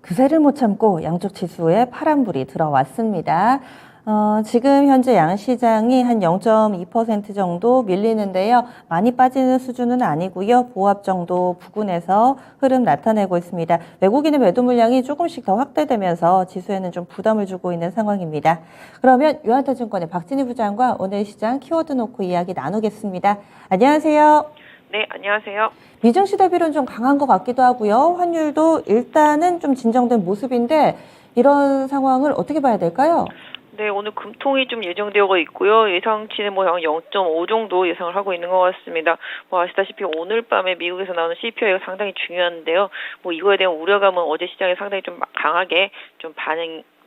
그새를 못 참고 양쪽 지수에 파란불이 들어왔습니다. 지금 현재 양시장이 한 0.2% 정도 밀리는데요. 많이 빠지는 수준은 아니고요. 보합 정도 부근에서 흐름 나타내고 있습니다. 외국인의 매도 물량이 조금씩 더 확대되면서 지수에는 좀 부담을 주고 있는 상황입니다. 그러면 유한타증권의 박진희 부장과 오늘 시장 키워드 놓고 이야기 나누겠습니다. 안녕하세요. 네, 안녕하세요. 미증시 대비론 좀 강한 것 같기도 하고요. 환율도 일단은 좀 진정된 모습인데 이런 상황을 어떻게 봐야 될까요? 네, 오늘 금통이 좀 예정되어 있고요. 예상치는 뭐 0.5 정도 예상을 하고 있는 것 같습니다. 뭐 아시다시피 오늘 밤에 미국에서 나오는 CPI가 상당히 중요한데요. 뭐 이거에 대한 우려감은 어제 시장에 상당히 좀 강하게 좀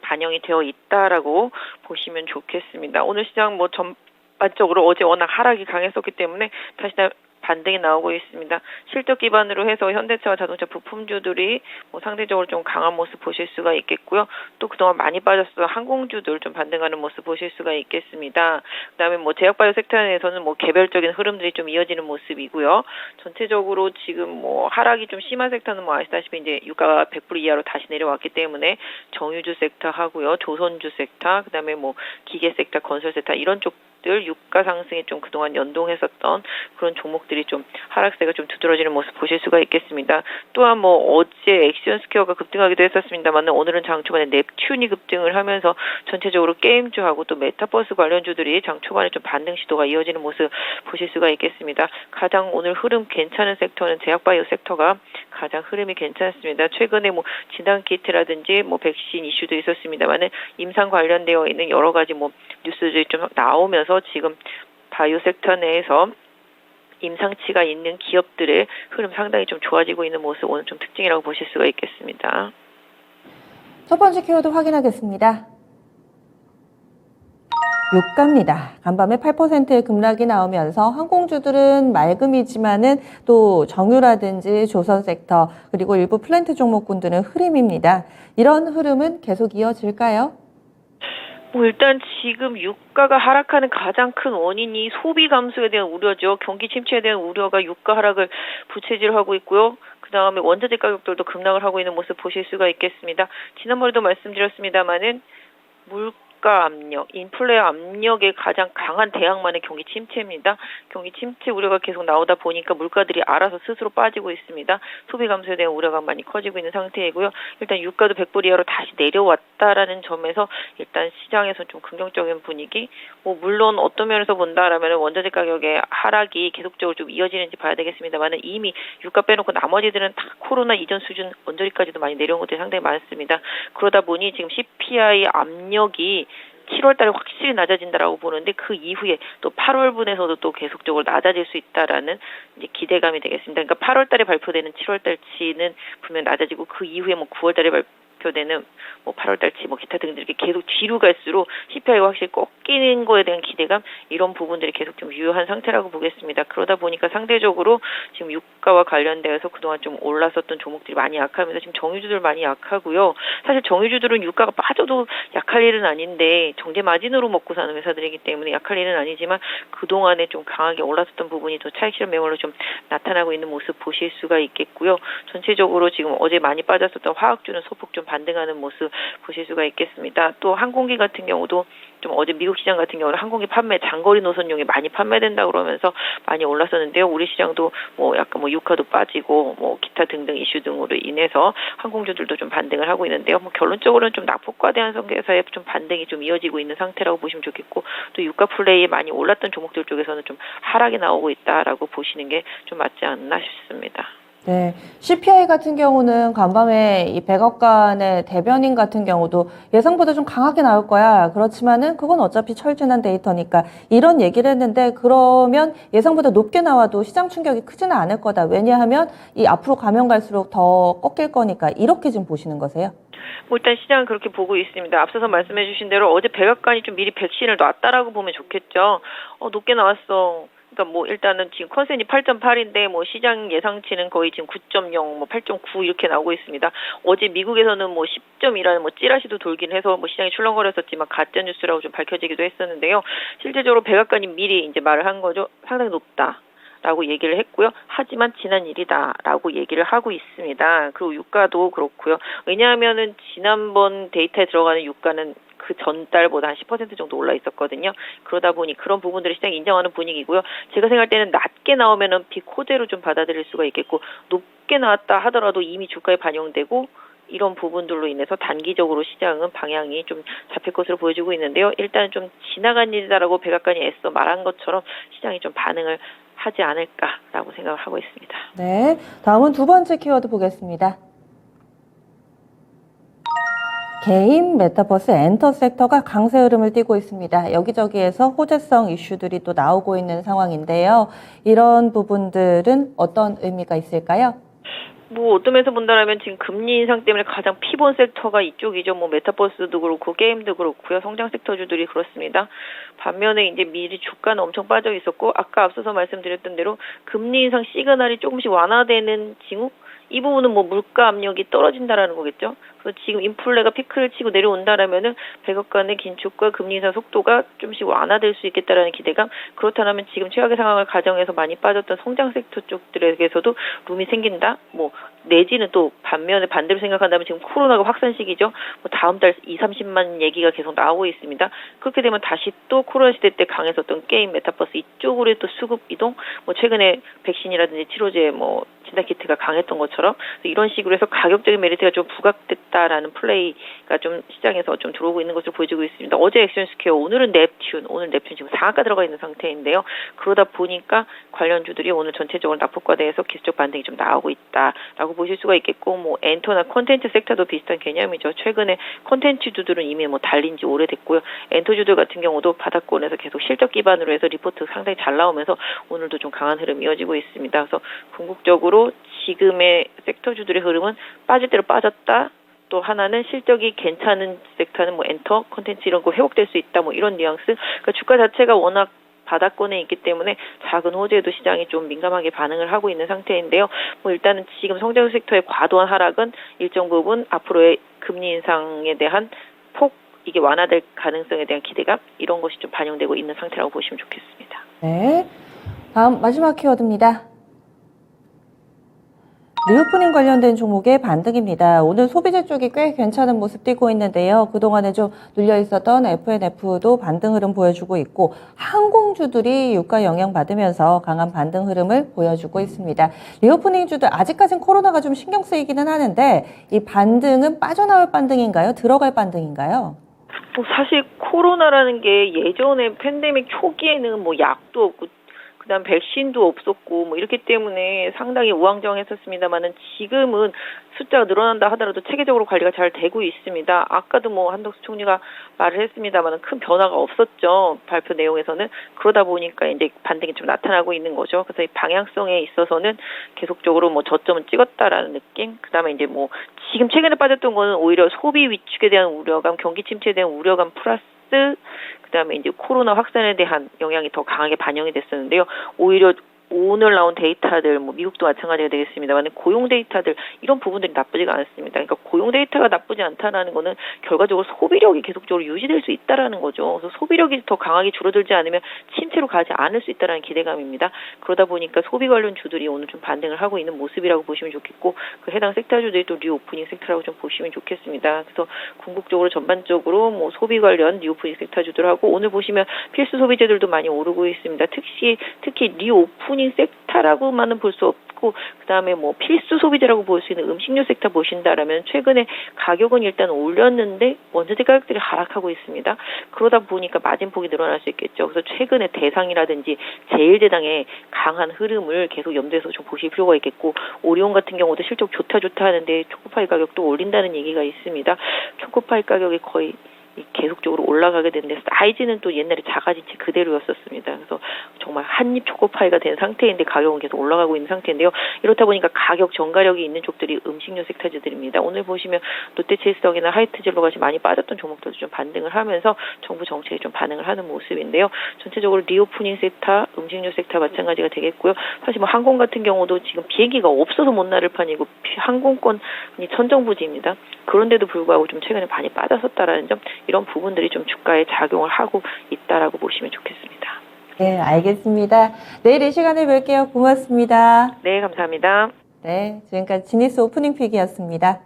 반영이 되어 있다라고 보시면 좋겠습니다. 오늘 시장 뭐 전반적으로 어제 워낙 하락이 강했었기 때문에 다시 반등이 나오고 있습니다. 실적 기반으로 해서 현대차와 자동차 부품주들이 뭐 상대적으로 좀 강한 모습 보실 수가 있겠고요. 또 그동안 많이 빠졌던 항공주들 좀 반등하는 모습 보실 수가 있겠습니다. 그다음에 뭐 제약바이오 섹터에서는 뭐 개별적인 흐름들이 좀 이어지는 모습이고요. 전체적으로 지금 뭐 하락이 좀 심한 섹터는 뭐 아시다시피 이제 유가가 100불 이하로 다시 내려왔기 때문에 정유주 섹터 하고요. 조선주 섹터, 그다음에 뭐 기계 섹터, 건설 섹터 이런 쪽 유가 상승에 좀 그동안 연동했었던 그런 종목들이 좀 하락세가 좀 두드러지는 모습 보실 수가 있겠습니다. 또한 뭐 어제 액션스퀘어가 급등하기도 했었습니다만 오늘은 장 초반에 넵튠이 급등을 하면서 전체적으로 게임주하고 또 메타버스 관련주들이 장 초반에 좀 반등 시도가 이어지는 모습 보실 수가 있겠습니다. 가장 오늘 흐름 괜찮은 섹터는 제약바이오 섹터가 가장 흐름이 괜찮습니다. 최근에 뭐 진단키트라든지 뭐 백신 이슈도 있었습니다만은 임상 관련되어 있는 여러 가지 뭐 뉴스들이 좀 나오면서 지금 바이오 섹터 내에서 임상치가 있는 기업들의 흐름 상당히 좀 좋아지고 있는 모습 오늘 좀 특징이라고 보실 수가 있겠습니다. 첫 번째 키워드 확인하겠습니다. 유가입니다. 간밤에 8%의 급락이 나오면서 항공주들은 맑음이지만은 또 정유라든지 조선 섹터 그리고 일부 플랜트 종목군들은 흐림입니다. 이런 흐름은 계속 이어질까요? 뭐 일단 지금 유가가 하락하는 가장 큰 원인이 소비 감소에 대한 우려죠. 경기 침체에 대한 우려가 유가 하락을 부채질하고 있고요. 그다음에 원자재 가격들도 급락을 하고 있는 모습 보실 수가 있겠습니다. 지난번에도 말씀드렸습니다마는 물가 압력, 인플레 압력에 가장 강한 대항만의 경기 침체입니다. 경기 침체 우려가 계속 나오다 보니까 물가들이 알아서 스스로 빠지고 있습니다. 소비 감소에 대한 우려가 많이 커지고 있는 상태이고요. 일단 유가도 100불 이하로 다시 내려왔다라는 점에서 일단 시장에서 좀 긍정적인 분위기. 뭐 물론 어떤 면에서 본다라면 원자재 가격의 하락이 계속적으로 좀 이어지는지 봐야 되겠습니다만은 이미 유가 빼놓고 나머지들은 다 코로나 이전 수준 언저리까지도 많이 내려온 것들이 상당히 많습니다. 그러다 보니 지금 CPI 압력이 7월 달에 확실히 낮아진다라고 보는데 그 이후에 또 8월분에서도 또 계속적으로 낮아질 수 있다라는 이제 기대감이 되겠습니다. 그러니까 8월 달에 발표되는 7월 달치는 분명 낮아지고 그 이후에 뭐 9월 달에 발표되는 뭐 8월 달치 뭐 기타 등등 이렇게 계속 뒤로 갈수록 CPI가 확실히 꺾이는 거에 대한 기대감 이런 부분들이 계속 좀 유효한 상태라고 보겠습니다. 그러다 보니까 상대적으로 지금 유가와 관련되어서 그동안 좀 올랐었던 종목들이 많이 약하면서 지금 정유주들 많이 약하고요. 사실 정유주들은 유가가 빠져도 약할 일은 아닌데 정제 마진으로 먹고 사는 회사들이기 때문에 약할 일은 아니지만 그동안에 좀 강하게 올랐었던 부분이 또 차익 실현 매물로 좀 나타나고 있는 모습 보실 수가 있겠고요. 전체적으로 지금 어제 많이 빠졌었던 화학주는 소폭 좀 반등하는 모습 보실 수가 있겠습니다. 또 항공기 같은 경우도 좀 어제 미국 시장 같은 경우는 항공기 판매 장거리 노선용이 많이 판매된다 그러면서 많이 올랐었는데요. 우리 시장도 뭐 약간 뭐 유가도 빠지고 뭐 기타 등등 이슈 등으로 인해서 항공주들도 좀 반등을 하고 있는데요. 뭐 결론적으로는 좀 낙폭과 대한성에서의 좀 반등이 좀 이어지고 있는 상태라고 보시면 좋겠고 또 유가 플레이에 많이 올랐던 종목들 쪽에서는 좀 하락이 나오고 있다라고 보시는 게 좀 맞지 않나 싶습니다. 네, CPI 같은 경우는 간밤에 이 백악관의 대변인 같은 경우도 예상보다 좀 강하게 나올 거야. 그렇지만은 그건 어차피 철저한 데이터니까 이런 얘기를 했는데 그러면 예상보다 높게 나와도 시장 충격이 크지는 않을 거다. 왜냐하면 이 앞으로 가면 갈수록 더 꺾일 거니까 이렇게 좀 보시는 거세요? 뭐 일단 시장은 그렇게 보고 있습니다. 앞서서 말씀해 주신 대로 어제 백악관이 좀 미리 백신을 놨다라고 보면 좋겠죠. 높게 나왔어. 그러니까 뭐 일단은 지금 컨센이 8.8인데 뭐 시장 예상치는 거의 지금 9.0, 뭐 8.9 이렇게 나오고 있습니다. 어제 미국에서는 뭐 10.이라는 뭐 찌라시도 돌긴 해서 뭐 시장이 출렁거렸었지만 가짜 뉴스라고 좀 밝혀지기도 했었는데요. 실제적으로 백악관이 미리 이제 말을 한 거죠. 상당히 높다. 라고 얘기를 했고요. 하지만 지난 일이다라고 얘기를 하고 있습니다. 그리고 유가도 그렇고요. 왜냐하면은 지난번 데이터에 들어가는 유가는 그 전달보다 한 10% 정도 올라 있었거든요. 그러다 보니 그런 부분들을 시장이 인정하는 분위기고요. 제가 생각할 때는 낮게 나오면은 비코제로 좀 받아들일 수가 있겠고, 높게 나왔다 하더라도 이미 주가에 반영되고 이런 부분들로 인해서 단기적으로 시장은 방향이 좀 잡힐 것으로 보여지고 있는데요. 일단 좀 지나간 일이다라고 백악관이 애써 말한 것처럼 시장이 좀 반응을 하지 않을까라고 생각을 하고 있습니다. 네, 다음은 두 번째 키워드 보겠습니다. 개인 메타버스 엔터 섹터가 강세 흐름을 띠고 있습니다. 여기저기에서 호재성 이슈들이 또 나오고 있는 상황인데요. 이런 부분들은 어떤 의미가 있을까요? 뭐 어떤 면에서 본다면 지금 금리 인상 때문에 가장 피본 섹터가 이쪽이죠. 뭐 메타버스도 그렇고 게임도 그렇고요. 성장 섹터주들이 그렇습니다. 반면에 이제 미리 주가는 엄청 빠져 있었고, 아까 앞서서 말씀드렸던 대로 금리 인상 시그널이 조금씩 완화되는 징후, 이 부분은 뭐 물가 압력이 떨어진다라는 거겠죠. 그래서 지금 인플레가 피크를 치고 내려온다라면은 백악관의 긴축과 금리 인상 속도가 좀씩 완화될 수 있겠다라는 기대감. 그렇다면 지금 최악의 상황을 가정해서 많이 빠졌던 성장 섹터 쪽들에게서도 룸이 생긴다. 뭐 내지는 또 반면에 반대로 생각한다면 지금 코로나가 확산 시기죠. 뭐 다음 달 2,30만 얘기가 계속 나오고 있습니다. 그렇게 되면 다시 또 코로나 시대 때 강했었던 게임, 메타버스 이쪽으로 또 수급 이동. 뭐 최근에 백신이라든지 치료제, 뭐 진단 키트가 강했던 것처럼 이런 식으로 해서 가격적인 메리트가 좀 부각됐다라는 플레이가 좀 시장에서 좀 들어오고 있는 것으로 보여지고 있습니다. 어제 액션스퀘어, 오늘은 넵튠, 오늘 넵튠 지금 상한가 들어가 있는 상태인데요. 그러다 보니까 관련주들이 오늘 전체적으로 낙폭과대해서 기술적 반등이 좀 나오고 있다라고 보실 수가 있겠고, 뭐 엔터나 콘텐츠 섹터도 비슷한 개념이죠. 최근에 콘텐츠주들은 이미 뭐 달린 지 오래됐고요. 엔터주들 같은 경우도 바닥권에서 계속 실적 기반으로 해서 리포트 상당히 잘 나오면서 오늘도 좀 강한 흐름이 이어지고 있습니다. 그래서 궁극적으로 지금의 섹터주들의 흐름은 빠질 대로 빠졌다. 또 하나는 실적이 괜찮은 섹터는 뭐 엔터, 콘텐츠 이런 거 회복될 수 있다. 뭐 이런 뉘앙스. 그러니까 주가 자체가 워낙 바닥권에 있기 때문에 작은 호재에도 시장이 좀 민감하게 반응을 하고 있는 상태인데요. 뭐 일단은 지금 성장 섹터의 과도한 하락은 일정 부분 앞으로의 금리 인상에 대한 폭, 이게 완화될 가능성에 대한 기대감, 이런 것이 좀 반영되고 있는 상태라고 보시면 좋겠습니다. 네, 다음 마지막 키워드입니다. 리오프닝 관련된 종목의 반등입니다. 오늘 소비재 쪽이 꽤 괜찮은 모습 띄고 있는데요. 그동안에 좀 눌려 있었던 F&F도 반등 흐름 보여주고 있고, 항공주들이 유가 영향 받으면서 강한 반등 흐름을 보여주고 있습니다. 리오프닝주들 아직까지는 코로나가 좀 신경 쓰이기는 하는데, 이 반등은 빠져나올 반등인가요? 들어갈 반등인가요? 뭐 사실 코로나라는 게 예전에 팬데믹 초기에는 뭐 약도 없고 그다음 백신도 없었고 뭐 이렇기 때문에 상당히 우왕좌왕했었습니다만은 지금은 숫자가 늘어난다 하더라도 체계적으로 관리가 잘 되고 있습니다. 아까도 뭐 한덕수 총리가 말을 했습니다만은 큰 변화가 없었죠. 발표 내용에서는. 그러다 보니까 이제 반등이 좀 나타나고 있는 거죠. 그래서 이 방향성에 있어서는 계속적으로 뭐 저점은 찍었다라는 느낌. 그다음에 이제 뭐 지금 최근에 빠졌던 거는 오히려 소비 위축에 대한 우려감, 경기 침체에 대한 우려감 플러스 그다음에 이제 코로나 확산에 대한 영향이 더 강하게 반영이 됐었는데요. 오히려 오늘 나온 데이터들, 뭐 미국도 마찬가지가 되겠습니다만 고용 데이터들 이런 부분들이 나쁘지가 않습니다. 그러니까 고용 데이터가 나쁘지 않다라는 거는 결과적으로 소비력이 계속적으로 유지될 수 있다라는 거죠. 그래서 소비력이 더 강하게 줄어들지 않으면 침체로 가지 않을 수 있다라는 기대감입니다. 그러다 보니까 소비 관련 주들이 오늘 좀 반등을 하고 있는 모습이라고 보시면 좋겠고, 그 해당 섹터주들이 또 리오프닝 섹터라고 좀 보시면 좋겠습니다. 그래서 궁극적으로 전반적으로 뭐 소비 관련 리오프닝 섹터주들하고 오늘 보시면 필수 소비재들도 많이 오르고 있습니다. 특히 리오프닝 섹터라고만은 볼 수 없고, 그다음에 뭐 필수 소비재라고 볼 수 있는 음식료 섹터 보신다라면 최근에 가격은 일단 올렸는데 원자재 가격들이 하락하고 있습니다. 그러다 보니까 마진폭이 늘어날 수 있겠죠. 그래서 최근에 대상이라든지 제일제당의 강한 흐름을 계속 염두에서 좀 보실 필요가 있겠고, 오리온 같은 경우도 실적 좋다 하는데 초코파이 가격도 올린다는 얘기가 있습니다. 초코파이 가격이 거의 계속적으로 올라가게 되는데 사이즈는 또 옛날에 작아진 채 그대로였었습니다. 그래서 정말 한입 초코파이가 된 상태인데 가격은 계속 올라가고 있는 상태인데요. 이렇다 보니까 가격 전가력이 있는 쪽들이 음식료 섹터들입니다. 오늘 보시면 롯데체이스덕이나 하이트젤로 같이 많이 빠졌던 종목들도 좀 반등을 하면서 정부 정책에 좀 반응을 하는 모습인데요. 전체적으로 리오프닝 섹터, 음식료 섹터 마찬가지가 되겠고요. 사실 뭐 항공 같은 경우도 지금 비행기가 없어서 못 나를 판이고 항공권이 천정부지입니다. 그런데도 불구하고 좀 최근에 많이 빠졌었다라는 점, 이런 부분들이 좀 주가에 작용을 하고 있다라고 보시면 좋겠습니다. 네, 알겠습니다. 내일 이 시간에 뵐게요. 고맙습니다. 네, 감사합니다. 네, 지금까지 지니스 오프닝 픽이었습니다.